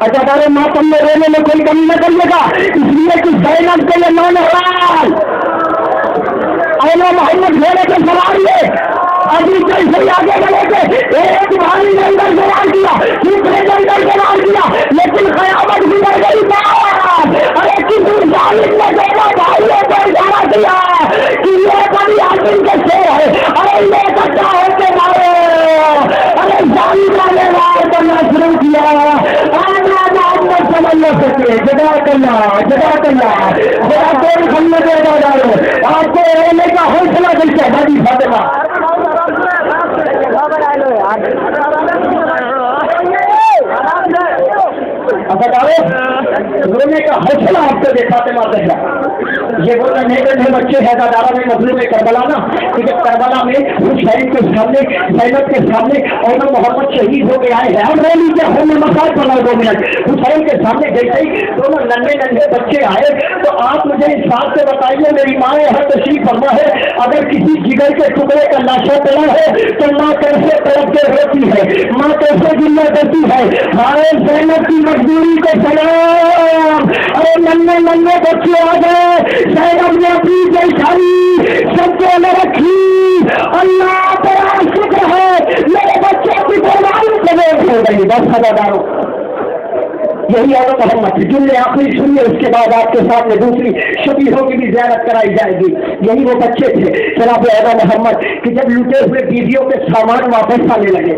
अदाकारे मातम में रोने में कोई कमी न करिएगा, इसलिए कि ज़ैनब के ये नौन आला मोहम्मद घोड़े के सवार ये अभी कैसे आगे बढ़े थे, एक भाई ने अंदर सवाल किया, दूसरे ने अंदर सवाल किया, लेकिन कयामत गुजर गई बात। अरे किसी जालिम ने दोनों भाइयों को इशारा किया कि ये बड़ी आदमी के शेर है, अरे ये इकट्ठा होके मारो। अरे जालिम वाले वार करना शुरू किया, समझ न सके जगा करना बड़ा कोई समझ देगा डालो आपको रोने का हौसला कैसे बड़ी फातिमा रोने का हौसला आपको देखा फातिमा ये बोल रहे नहीं बच्चे हैदराबाद में मजलूम में करबला ना, क्योंकि करबला में हुसैन के सामने ज़ैनब के सामने और मोहम्मद शहीद हो के आए हैं। हम रो लीजिए हमने मसाज बनाओ 2 मिनट। हुसैन के सामने जैसे ही दोनों नन्हे बच्चे आए तो आप मुझे इस बात से बताइए, मेरी माँ यहाँ तशरीफ फरमा है, अगर किसी जिगर के टुकड़े का लाशा पड़ा है तो माँ कैसे तड़प के रोती है, माँ कैसे गिल्ला करती है। हमारे ज़ैनब की मजबूरी को सलाम। अरे नन्हे बच्चे आ गए, ज़ैनब ने अपनी जैसारी सबको न रखी। अल्लाह बड़ा शुक्र है मेरे बच्चों की कुर्बानी कबूल हो गई। बस खबरदारों यही औरत मोहम्मद जुमले आखिरी सुनिए, उसके बाद आपके सामने दूसरी शबीहों की भी ज़ियारत कराई जाएगी। यही वो बच्चे थे जनाब औरत मोहम्मद कि जब लुटे हुए बीवियों के सामान वापस आने लगे।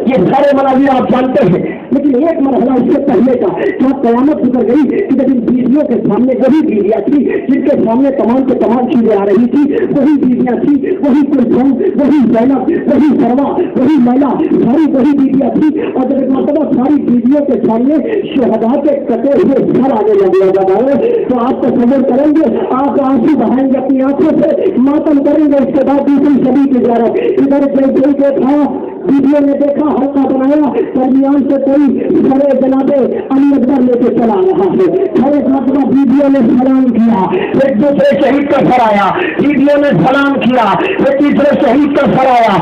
ये सारे मनाजिर आप जानते हैं, लेकिन एक मरहला इससे पहले का जहाँ कयामत गुजर गई कि जब इन बीवियों के सामने वही बीवियाँ थी जिनके सामने तमाम से तमाम चीजें आ रही थी, वही बीवियाँ थी, वही कुलसुम, वही ज़ैनब, वही सरवा, वही मैला, सारी वही बीवियाँ थी। और जब एक मरतबा सारी बीवियों के सामने शहदा के कटे हुए सर आने लगे तो आप तस्वीर करेंगे, आप आंसू बहाएंगे अपनी आंखों से, मातम करेंगे। इसके बाद दूसरी सदी की ज़ियारत इधर जैसे के था, बीवियों ने देखा हल्का बनाया, दरमियान से कोई सरे जनाबे अली अकबर लेके चला रहा है। हर एक मरतबा बीवियों ने सलाम किया, एक दूसरे शहीद का सर आया, बीवियों ने सलाम किया, एक तीसरे शहीद का सर आया।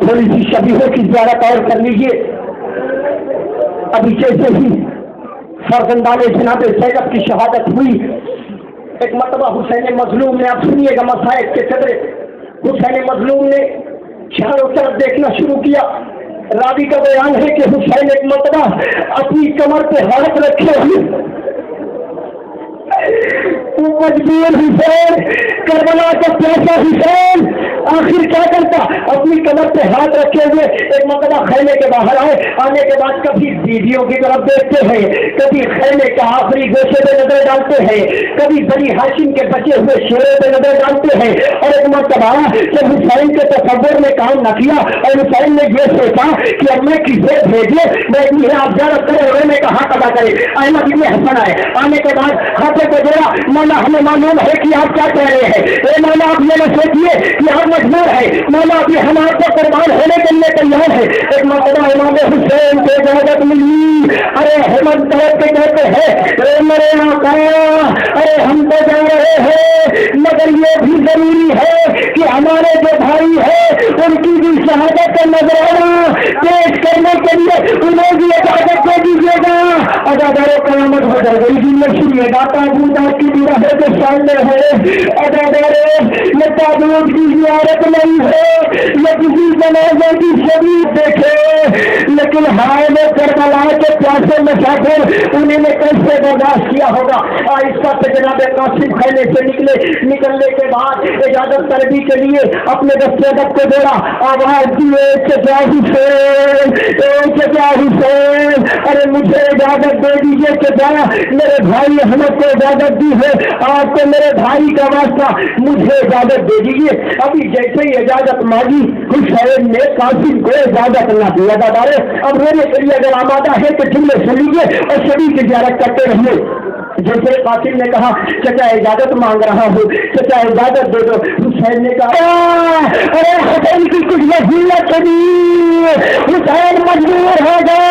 थोड़ी सी शबीहों की ज़ियारत और कर लीजिए। अभी जैसे ही फर्जंदाने जनाबे ज़ैनब की शहादत हुई, एक मरतबा हुसैन मजलूम ने, आप सुनिएगा मसाइब के चले, हुसैन मजलूम ने चारों तरफ देखना शुरू किया। रावी का बयान है कि हुसैन एक मरतबा अपनी कमर पे हाथ रखे हुए मजबूर हुसैन, करबला का प्यासा हुसैन आखिर क्या करता, अपनी कमर पे हाथ रखे हुए एक मरतबा खैमे के बाहर आए। आने के बाद कभी बीवियों की तरफ देखते हैं, कभी खैमे के आखिरी गोशे पे नजर डालते हैं, कभी बनी हाशिम के बचे हुए शेरों पे नजर डालते हैं। और एक मरतबा जब हुसैन के तसव्वुर में काम न किया और हुसैन ने ये सोचा कि अब मैं किसे भेजे, मैं इतनी आप ज़्यादा करे और मैं कहा अदा करे। अहमद इब्न हसन आए, आने के बाद हाथों को जोड़ा, मौला हमें मालूम है कि आप क्या कह रहे हैं, ए मौला आप ये न सोचिए कि आप मजबूर है, मौला अभी हम आपको कुर्बान होने के लिए तैयार है। एक मरतबा इमाम हुसैन को इजाजत मिली। अरे हेमंत के कहते हैं मेरे आका, अरे हम तो जा रहे हैं, मगर ये भी जरूरी है कि हमारे जो भाई है उनकी भी शहादत का नजराना पेश करने के लिए उन्हें भी इजाजत दे दीजिएगा। अदादारों कयामत हो जाएगी, जिनमें सुनिएगा ताबूत की दीवार के सामने है। अदादारों ये ताबूत की ज़ियारत नहीं है, ये किसी जनाजे की शबीह देखे, लेकिन हाय में करबला के प्यासे मुसाफिर उन्होंने कैसे बर्दाश्त किया होगा। आहिस्ता से जनाब कासिम खैमे से निकलने के बाद इजाजत तलबी के लिए अपने दस्ते को जोड़ा, आवाज दिए चचा हुसैन, चचा हुसैन, अरे मुझे इजाजत दे दीजिए चचा, मेरे भाई अहमद को इजाजत दी है, आज तो मेरे भाई का वास्ता मुझे इजाजत दे दीजिए। अभी जैसे ही इजाजत मांगी हुसैन ने कासिम को इजाजत न दिया। दादारे अब रोने के लिए अगर आमादा है तो जुमले सुनिए और सभी की ज़ियारत करते रहिए। जैसे कासिम ने कहा चचा इजाजत मांग रहा हूँ, चचा इजाजत दे दो। हुसैन ने कहा अरे हुसैन की कुछ वसीयत सुनी, हुसैन मजबूर हो गए।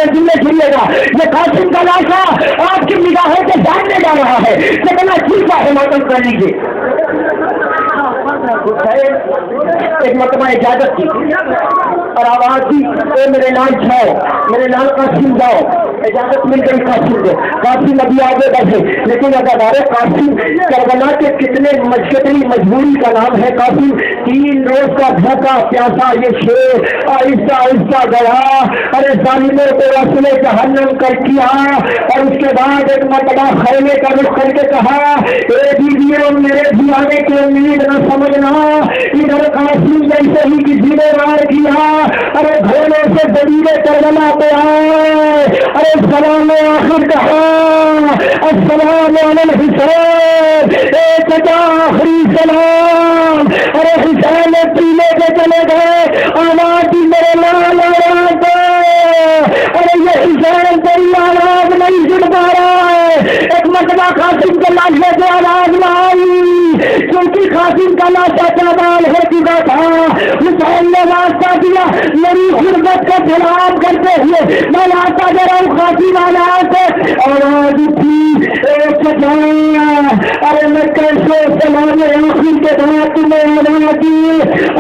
जिम्मे सुनिएगा, ये कासिम का लाशा आपकी निगाहों के सामने जा रहा है, कितना ठीक है हिमाचल कर लीजिए। एक मरतबा इजाजत की, اور آواز دی اے میرے لال جاؤ، میرے لال قاسم جاؤ، اجازت مل گئی قاسم کو، قاسم ابھی آگے بڑھے، لیکن اگر قاسم کربلا کے کتنی مجبوری کا نام ہے قاسم، 3 روز کا بھوکا پیاسا یہ شیر آہستہ آہستہ گیا، ارے ظالموں کو رسول جہنم کر کیا، اور اس کے بعد ایک مرتبہ خیمے کا رخ کر کے کہا اے بیویوں میرے بھی آنے کی امید نہ سمجھنا، ادھر قاسم جیسے ہی کسی نے وار کیا، ارے گھوڑوں سے دلیلے کربلا پہ آئے، ارے سلام آخر کہا السلام علی الحسین، اے چچا آخری سلام، ارے حسین پیلے کے چلے گئے، آواز میرے لال آواز دے، ارے یہ حسین تیری آواز نہیں سن پا رہا ہے، ایک مرتبہ قاسم کے لاشے سے آواز نہ آئی، کیونکہ قاسم کا لاشا چابال ہو چکا تھا، حسین نے واسطہ دیا میری غربت کو سلام کرتے ہوئے میں لاتا جا رہا ہوں، قاسم آواز سے آواز اٹھی ایک سجایا، ارے میں کیسے سلام آخر کے بعد تمہیں آواز دی،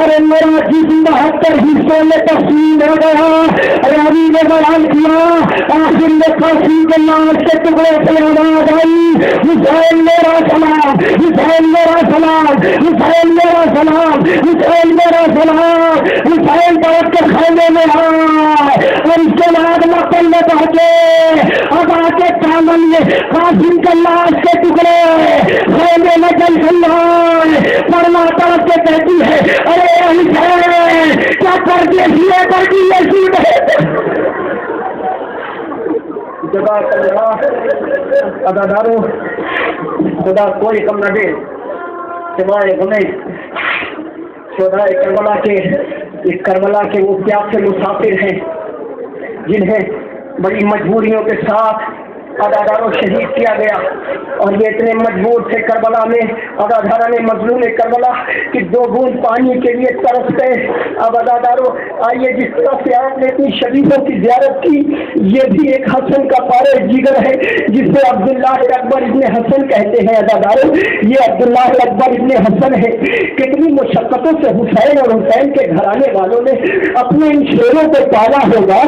ارے میرا جسم 72 حصوں میں تقسیم ہو گیا، راوی نے بیان کیا آخر میں قاسم کے لاش کے ٹکڑے سے آواز آئی حسین میرا سلام، حسین میرا سلام، حسین میرا سلام، حسین میرا سلام، حسین بیٹھ کے خیمے میں آئے، اور اس کے بعد مقتل میں پہنچے، اب آ کے کامن میں قاسم کے لاش کے ٹکڑے خیمے میں جل کھلائے، پڑھنا طرف سے کہتی ہے ارے حسین کیا کر کے دیے کر دی یہ سیٹ ہے، جزاک اللہ ادادارو، خدا کوئی کم نہ دے سوائے غمیں شہدائے کربلا کے وہ پیاسے مسافر ہیں جنہیں بڑی مجبوریوں کے ساتھ اداداروں شہید کیا گیا، اور یہ اتنے مجبور تھے کربلا میں ادادارہ نے مظلوم کربلا کہ 2 بوند پانی کے لیے ترستے، اب اداداروں آئیے جس طرح سے آپ نے اپنی شہیدوں کی زیارت کی، یہ بھی ایک حسن کا پارے جگر ہے جسے عبداللہ اکبر ابن حسن کہتے ہیں، اداداروں یہ عبداللہ اکبر ابن حسن ہے، کتنی مشقتوں سے حسین اور حسین کے گھرانے والوں نے اپنے ان شیروں کو پالا ہوگا،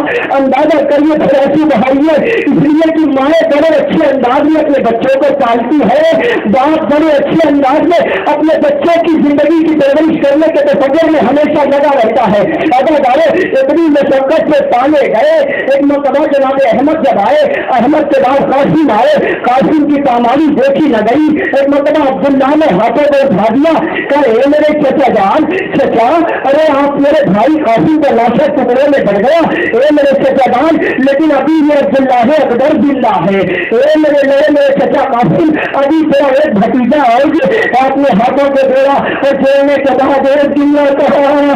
اندازہ کریے پھر ایسی بہائیے، اس لیے کہ مائیں بڑے اچھے انداز میں اپنے بچوں کو پالتی ہے، باپ بڑے اچھے انداز میں اپنے بچوں کی زندگی کی پرورش کرنے کے تصور میں ہمیشہ لگا رہتا ہے، ادادارے اتنی مشقت سے پالے گئے، ایک مرتبہ جناب احمد جب آئے، احمد کے بعد قاسم آئے، قاسم کی پامالی دیکھی نہ گئی، ایک مرتبہ عبداللہ نے ہاتھوں کو اٹھا دیا کہ اے میرے چچا جان، چچا ارے آپ میرے بھائی قاسم کا لاشا ٹکڑے میں بڑھ گیا، اے میرے چچا جان لیکن ابھی یہ عبداللہ اکبر باللہ ہے، اے میرے چچا قاسم ابھی تیرا ایک بھتیجا آئے گی، آپ نے ہاتھوں کو جوڑا اور جوڑنے کے بعد ایک دن میں کہا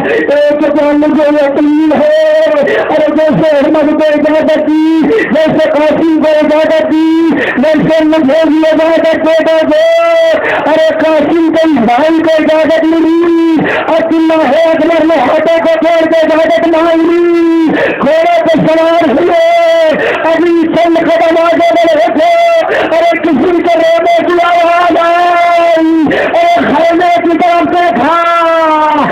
چچا مجھے یقین ہے، ارے جیسے احمد کو اجازت دی، جیسے قاسم کو اجازت دی، ویسے مجھے بھی اجازت دے دو، ارے قاسم کے بھائی کو اجازت ملی، عبداللہ اکبر نے ہاتھوں کو جوڑ کے اجازت مانگی، گھوڑے پہ سوار ہوئے، ابھی چند قدم آگے بڑھے تھے، ارے کسی کے رونے کی آواز آئی، ارے خیمے کی طرف سے تھا،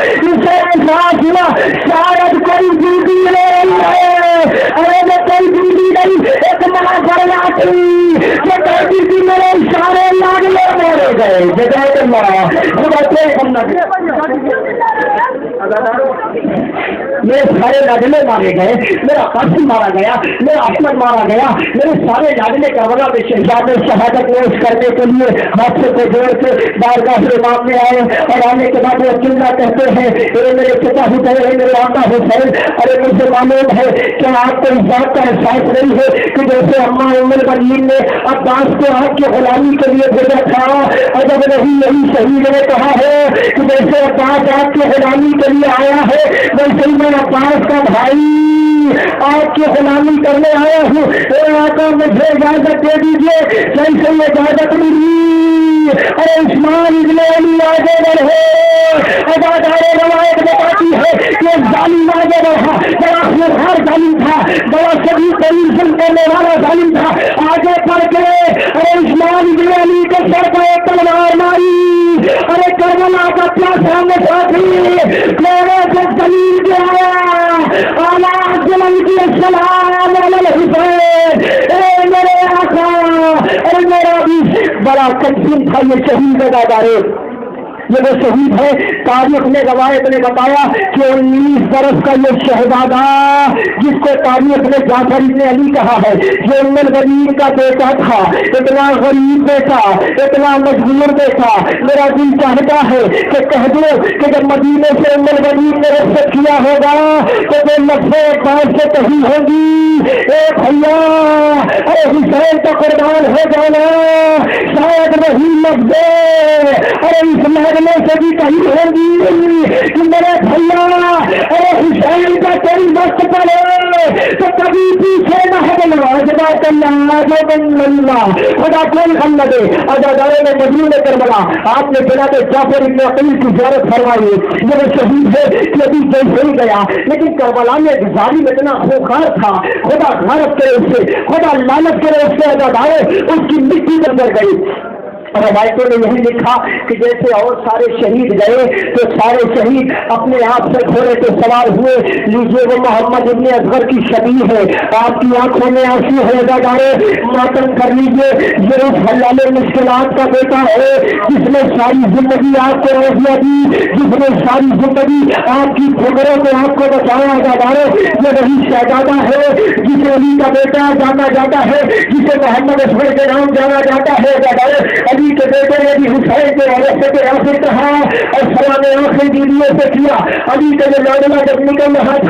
اسے احساس ہوا شاید کوئی بیوی لے رہی ہے، ارے میں کوئی بیوی نہیں، ایک ماں فرماتی جو کہتی تھی میرے اشارے لاڈلے مارے گئے، جزاک اللہ خدا کوئی کم نہ دے، میرے سارے لاڈلے مارے گئے، میرا قاسم مارا گیا، میرا احمد مارا گیا، میرے سارے لاڈلے کربلا میں شہادت نوش کرنے کے لیے ہاتھوں کو جوڑ کے بارگاہ امام میں آئے، اور آنے کے بعد وہ چندہ کہتے ہیں ارے میرے چچا حسین، میرے آقا حسین، ارے مجھے معلوم ہے کہ آپ کو اس بات کا احساس نہیں ہے کہ جیسے اماں ام المؤمنین نے عباس کو آپ کی غلامی کے لیے بھیجا تھا، اور جب یہی شہید نے کہا ہے کہ جیسے عباس آپ کی غلامی کے لیے آیا ہے ویسے ہی میں عباس کا بھائی آپ کی غلامی کرنے آیا ہوں، اے آقا مجھے اجازت دے دیجیے، جیسے یہ اجازت ملی، ارے عثمان ابن علی آگے بڑھے، ادادارے روایت بتاتی ہے کہ ظالم آگے بڑھا، بڑا خوبصورت ظالم تھا، بڑا شدید تلویزن کرنے والا ظالم تھا، آگے بڑھ کے ارے عثمان ابن علی کے سر پر ایک تلوار ماری، ارے کربلا کا پیاسا سامنے ساتھی میرے سے زمین پہ آیا، आला जलन की सलाम अल हुसैन। ए मेरे आका, अरे मेरा भी बड़ा कठिन था ये शहीद अदादारे, ये वो शहीद है। तारीख में रवायत ने बताया कि 19 बरस का ये शहजादा, जिसको तारीख में जाफर इब्न अली कहा है, ये उम्मुल बनीन का बेटा था। इतना गरीब बेटा, इतना मजबूर बेटा, मेरा दिल चाहता है कि कह दो कि जब मदीने से उम्मुल बनीन ने रखत किया होगा तो वो लफ्ज़े बात से कही होगी, ए भैया, अरे हुसैन तो कुर्बान हो जाना, शायद वही लफ्ज़े अरे इस महल से भी कहीं होगी कि मेरे भैया, अरे हुसैन का कोई वक्त पड़े तो कभी पीछे न हटना, खुदा कोई हम न दे। अजादारे में मजलूम करबला आपने जनाब जाफर इब्न अकील की ज़ियारत फरमाई, ये वो शहीद है कि अभी जैसे ही गया, लेकिन करबला में जालिम इतना खूंखार था, खुदा घारत करे उससे, खुदा लानत करे उससे, अजादारे उसकी मिट्टी के अंदर गई। रवायतों ने यही लिखा कि जैसे और सारे शहीद गए तो सारे शहीद अपने आप से घोड़े पे सवार हुए। लीजिए वो मोहम्मद इब्न असगर की शबी है, आपकी आंखों में आंसू है, मातम कर लीजिए। ये उस हल्लाले मुश्किलात का बेटा है जिसने सारी जिंदगी आपको रोजियां दी, जिसने सारी जिंदगी आपकी खबरों में आपको बचाया। ये वही शहजादा है जिसे अली का बेटा जाना जाता है, जिसे मोहम्मद असगर के नाम जाना जाता है। अली के बेटे ने भी हुसैन के वाले के आखिर कहा और सलाम आखिर दीदियों से किया। अली का जो लाडला जब निकल रहा था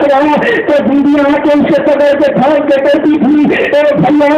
तो दीदियां आके उसे पकड़ के भाग के कहती थी, ए भैया